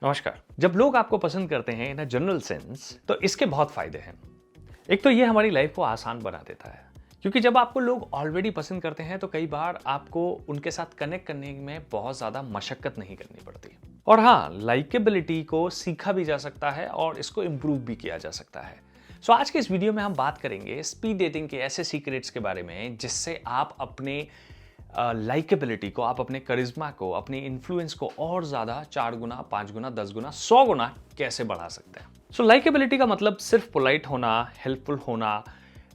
नमस्कार। जब लोग आपको पसंद करते हैं इन अ जनरल सेंस तो इसके बहुत फायदे हैं। एक तो ये हमारी लाइफ को आसान बना देता है, क्योंकि जब आपको लोग ऑलरेडी पसंद करते हैं तो कई बार आपको उनके साथ कनेक्ट करने में बहुत ज़्यादा मशक्कत नहीं करनी पड़ती। और हाँ, लाइकेबिलिटी को सीखा भी जा सकता है और इसको इम्प्रूव भी किया जा सकता है। सो आज के इस वीडियो में हम बात करेंगे स्पीड डेटिंग के ऐसे सीक्रेट्स के बारे में जिससे आप अपने लाइकेबिलिटी को, आप अपने करिश्मा को, अपने इन्फ्लुएंस को और ज़्यादा 4 गुना, 5 गुना, 10 गुना, 100 गुना कैसे बढ़ा सकते हैं। सो लाइकेबिलिटी का मतलब सिर्फ पोलाइट होना, हेल्पफुल होना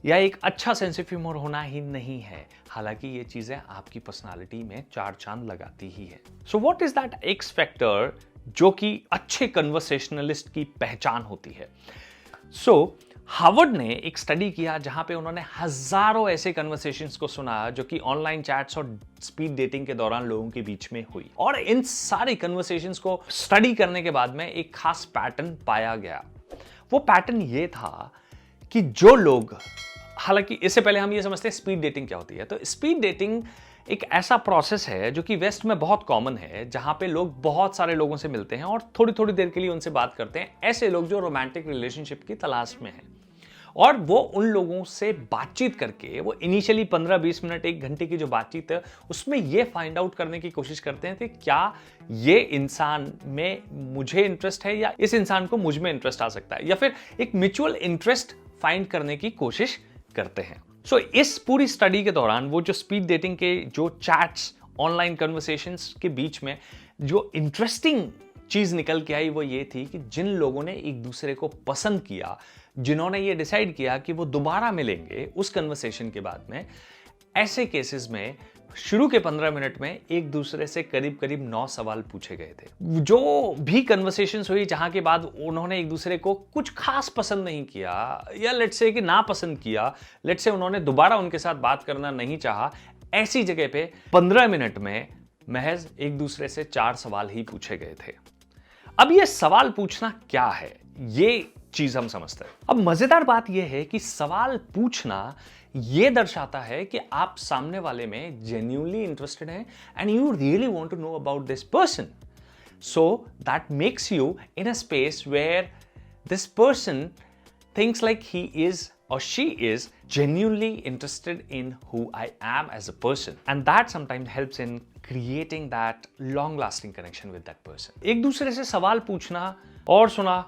या एक अच्छा सेंस ऑफ ह्यूमर होना ही नहीं है। हालांकि ये चीज़ें आपकी पर्सनालिटी में 4 चांद लगाती ही है। So what is that x factor जो कि अच्छे कन्वर्सेशनलिस्ट की पहचान होती है। सो हार्वर्ड ने एक स्टडी किया जहां पे उन्होंने हजारों ऐसे कन्वर्सेशंस को सुना जो कि ऑनलाइन चैट्स और स्पीड डेटिंग के दौरान लोगों के बीच में हुई, और इन सारी कन्वर्सेशंस को स्टडी करने के बाद में एक खास पैटर्न पाया गया। वो पैटर्न ये था कि जो लोग, हालांकि इससे पहले हम ये समझते हैं स्पीड डेटिंग क्या होती है। तो स्पीड डेटिंग एक ऐसा प्रोसेस है जो कि वेस्ट में बहुत कॉमन है, जहां पे लोग बहुत सारे लोगों से मिलते हैं और थोड़ी थोड़ी देर के लिए उनसे बात करते हैं। ऐसे लोग जो रोमांटिक रिलेशनशिप की तलाश में हैं, और वो उन लोगों से बातचीत करके, वो इनिशियली 15-20 मिनट, 1 घंटे की जो बातचीत है उसमें ये फाइंड आउट करने की कोशिश करते हैं कि क्या ये इंसान में मुझे इंटरेस्ट है या इस इंसान को मुझ में इंटरेस्ट आ सकता है, या फिर एक म्यूचुअल इंटरेस्ट फाइंड करने की कोशिश करते हैं। सो इस पूरी स्टडी के दौरान वो जो स्पीड डेटिंग के जो चैट्स, ऑनलाइन कन्वर्सेशंस के बीच में जो इंटरेस्टिंग चीज निकल के आई वो ये थी कि जिन लोगों ने एक दूसरे को पसंद किया, जिन्होंने ये डिसाइड किया कि वो दोबारा मिलेंगे उस कन्वर्सेशन के बाद में, ऐसे केसेस में शुरू के 15 मिनट में एक दूसरे से करीब करीब 9 सवाल पूछे गए थे। जो भी कन्वर्सेशंस हुई जहां के बाद उन्होंने एक दूसरे को कुछ खास पसंद नहीं किया, या लेट्स से कि ना पसंद किया, लेट्स से उन्होंने दोबारा उनके साथ बात करना नहीं चाहा, ऐसी जगह पे 15 मिनट में महज एक दूसरे से 4 सवाल ही पूछे गए थे। अब ये सवाल पूछना क्या है, ये चीज हम समझते हैं। अब मजेदार बात यह है कि सवाल पूछना यह दर्शाता है कि आप सामने वाले में जेन्युइनली इंटरेस्टेड हैं and you really want to know about this person. So that makes you in a space where this person thinks like he is or she is genuinely interested in who I am as a person, and that sometimes helps in creating that long lasting connection with that person. एक दूसरे से सवाल पूछना, और सुना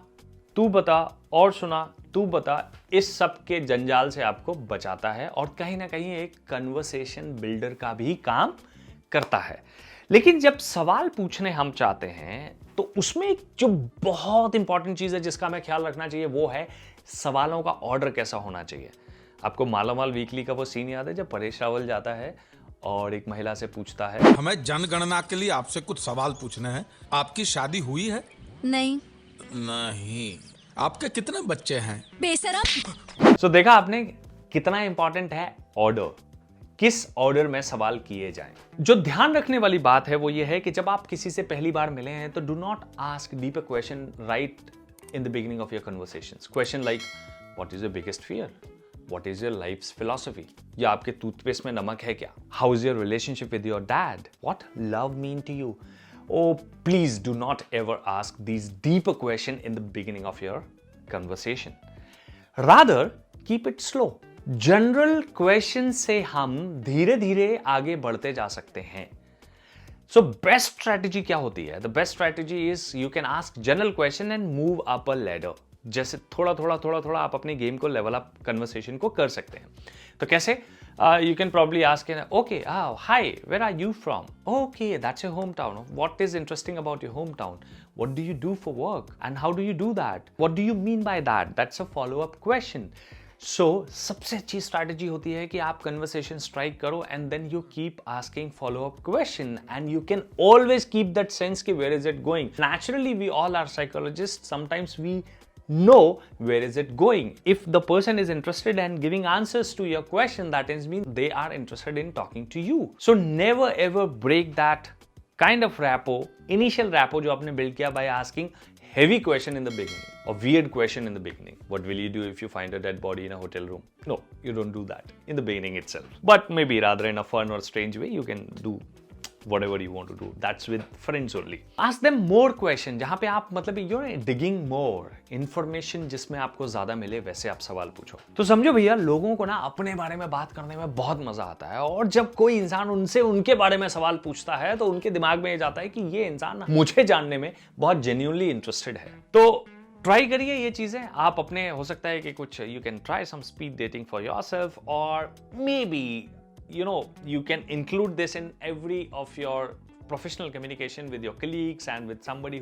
तू बता, और सुना तू बता, इस सब के जंजाल से आपको बचाता है और कहीं ना कहीं एक कन्वर्सेशन बिल्डर का भी काम करता है। लेकिन जब सवाल पूछने हम चाहते हैं तो उसमें एक जो बहुत इंपॉर्टेंट चीज है जिसका हमें ख्याल रखना चाहिए वो है सवालों का ऑर्डर कैसा होना चाहिए। आपको मालामाल वीकली का वो सीन याद है जब परेश रावल जाता है और एक महिला से पूछता है, हमें जनगणना के लिए आपसे कुछ सवाल पूछने हैं। आपकी शादी हुई है? नहीं। नहीं। आपके कितने बच्चे हैं? बेशरम। सो देखा आपने कितना इंपॉर्टेंट है ऑर्डर, किस ऑर्डर में सवाल किए जाएं। जो ध्यान रखने वाली बात है वो ये है कि जब आप किसी से पहली बार मिले हैं तो do not ask deeper question right in the beginning of your conversations. Question like, what is your biggest fear? What is your life's philosophy? या आपके टूथपेस्ट में नमक है क्या? How is your relationship with your dad? What love mean to you? Oh, please do not ever ask these deeper questions in the beginning of your conversation. Rather, keep it slow. General question से हम धीरे धीरे आगे बढ़ते जा सकते हैं। So best strategy क्या होती है? The best strategy is you can ask general question and move up a ladder. जैसे थोड़ा थोड़ा आप अपने गेम को लेवल अप, कन्वर्सेशन को कर सकते हैं। तो कैसे? You can probably ask, okay hi, where are you from? Okay, that's your home town. What is interesting about your home town? What do you do for work and how do you do that? What do you mean by that? That's a follow up question. So सबसे अच्छी strategy होती है कि आप conversation strike करो and then you keep asking follow up question, and you can always keep that sense कि where is it going. Naturally we all are psychologists, sometimes we know where is it going. If the person is interested and giving answers to your question, that means they are interested in talking to you. So never ever break that kind of rapport, initial rapport जो आपने build किया by asking heavy question in the beginning or weird question in the beginning. What will you do if you find a dead body in a hotel room? No, you don't do that in the beginning itself. But maybe rather in a fun or strange way, you can do whatever you want to do. That's with friends only. Ask them more question, जहाँ पे आप मतलब you're digging more information, जिसमें आपको ज्यादा मिले वैसे आप सवाल पूछो. तो समझो भैया, लोगों को ना अपने बारे में बात करने में बहुत मजा आता है, और जब कोई इंसान उनसे उनके बारे में सवाल पूछता है तो उनके दिमाग में ये जाता है कि ये इंसान मुझे जानने में बहुत जेन्युइनली इंटरेस्टेड है. तो ट्राई करिए ये चीजें आप अपने. हो सकता है कि कुछ you can try some speed dating for yourself, और maybe you can include this in every of your professional communication with your colleagues and with somebody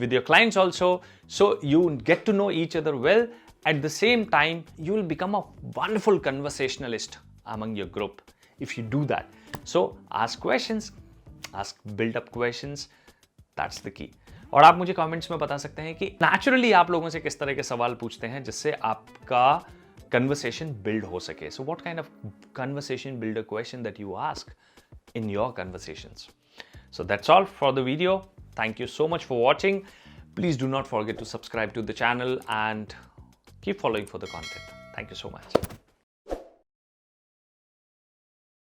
with your clients also, so you get to know each other well. At the same time, you will become a wonderful conversationalist among your group if you do that. So ask questions, ask build up questions. That's the key. और आप मुझे comments में बता सकते हैं कि naturally आप लोगों से किस तरह के सवाल पूछते हैं जिससे आपका conversation build हो सके. So what kind of conversation builder question that you ask in your conversations? So that's all for the video. Thank you so much for watching. Please do not forget to subscribe to the channel and keep following for the content. Thank you so much.